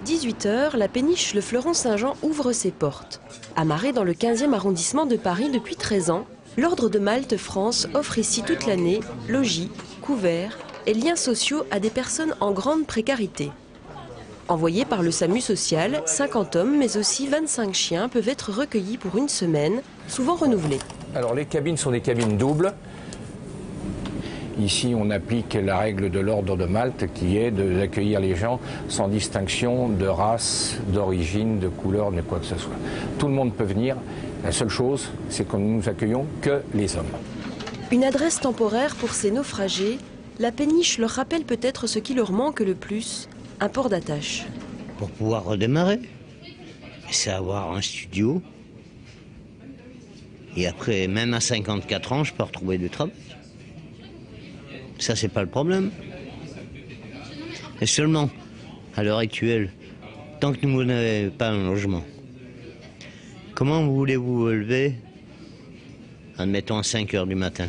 18 h, la péniche Le Fleuron Saint-Jean ouvre ses portes. Amarrée dans le 15e arrondissement de Paris depuis 13 ans, l'Ordre de Malte France offre ici toute l'année logis, couverts et liens sociaux à des personnes en grande précarité. Envoyés par le SAMU social, 50 hommes mais aussi 25 chiens peuvent être recueillis pour une semaine, souvent renouvelés. Alors les cabines sont des cabines doubles. Ici, on applique la règle de l'Ordre de Malte qui est d'accueillir les gens sans distinction de race, d'origine, de couleur, de quoi que ce soit. Tout le monde peut venir. La seule chose, c'est que nous accueillons que les hommes. Une adresse temporaire pour ces naufragés, la péniche leur rappelle peut-être ce qui leur manque le plus, un port d'attache. Pour pouvoir redémarrer, c'est avoir un studio. Et après, même à 54 ans, je peux retrouver du travail. Ça, c'est pas le problème. Et seulement, à l'heure actuelle, tant que vous n'avez pas un logement, comment voulez-vous vous lever, admettons à 5 h du matin,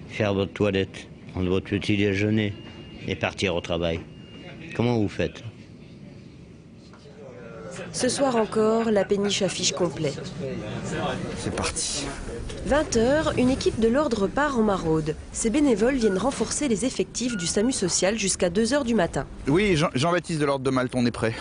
faire votre toilette, prendre votre petit déjeuner et partir au travail? Comment vous faites? Ce soir encore, la péniche affiche complet. C'est parti. 20 h, une équipe de l'Ordre part en maraude. Ces bénévoles viennent renforcer les effectifs du SAMU social jusqu'à 2 h du matin. Oui, Jean-Baptiste de l'Ordre de Malte, on est prêt.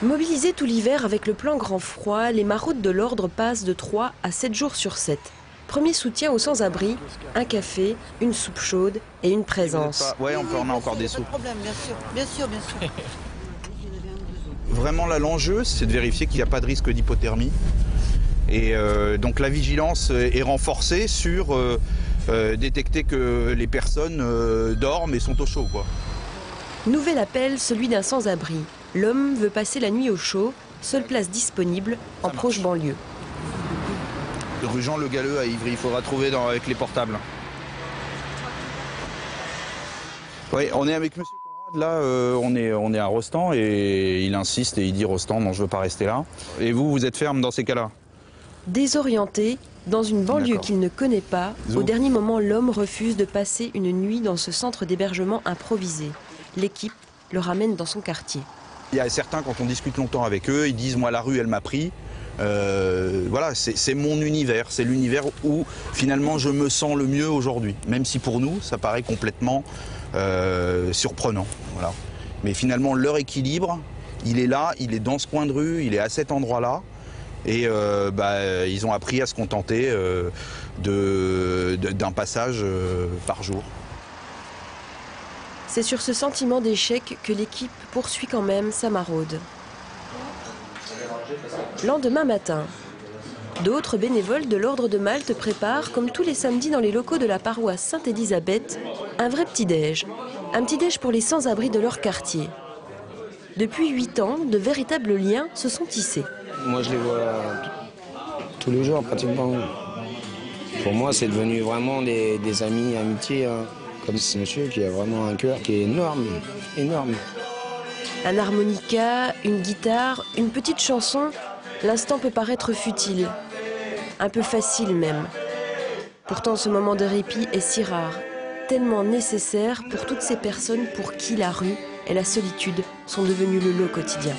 Mobilisés tout l'hiver avec le plan grand froid, les maraudes de l'Ordre passent de 3 à 7 jours sur 7. Premier soutien aux sans-abri, un café, une soupe chaude et une présence. Oui, on a encore des soupes. Pas de problème, bien sûr. Vraiment, là, l'enjeu, c'est de vérifier qu'il n'y a pas de risque d'hypothermie. Et donc la vigilance est renforcée sur détecter que les personnes dorment et sont au chaud, quoi. Nouvel appel, celui d'un sans-abri. L'homme veut passer la nuit au chaud, seule place disponible en proche banlieue. Rue Jean Le Galleux à Ivry, il faudra trouver avec les portables. Oui, on est avec monsieur Conrad, là, on est à Rostand et il insiste et il dit Rostand, non je veux pas rester là. Et vous êtes ferme dans ces cas-là? Désorienté, dans une banlieue qu'il ne connaît pas, au dernier moment, l'homme refuse de passer une nuit dans ce centre d'hébergement improvisé. L'équipe le ramène dans son quartier. Il y a certains, quand on discute longtemps avec eux, ils disent « moi la rue elle m'a pris ». Voilà, c'est mon univers, c'est l'univers où finalement je me sens le mieux aujourd'hui. Même si pour nous, ça paraît complètement surprenant. Voilà. Mais finalement, leur équilibre, il est là, il est dans ce coin de rue, il est à cet endroit-là. Et ils ont appris à se contenter d'un passage par jour. C'est sur ce sentiment d'échec que l'équipe poursuit quand même sa maraude. Lendemain matin, d'autres bénévoles de l'Ordre de Malte préparent, comme tous les samedis dans les locaux de la paroisse Sainte-Élisabeth, un vrai petit-déj. Un petit-déj pour les sans-abri de leur quartier. Depuis 8 ans, de véritables liens se sont tissés. Moi, je les vois tous les jours, pratiquement. Pour moi, c'est devenu vraiment des amis, amitiés. Hein. Comme ce monsieur qui a vraiment un cœur qui est énorme, énorme. Un harmonica, une guitare, une petite chanson, l'instant peut paraître futile. Un peu facile même. Pourtant, ce moment de répit est si rare, tellement nécessaire pour toutes ces personnes pour qui la rue et la solitude sont devenues le lot quotidien.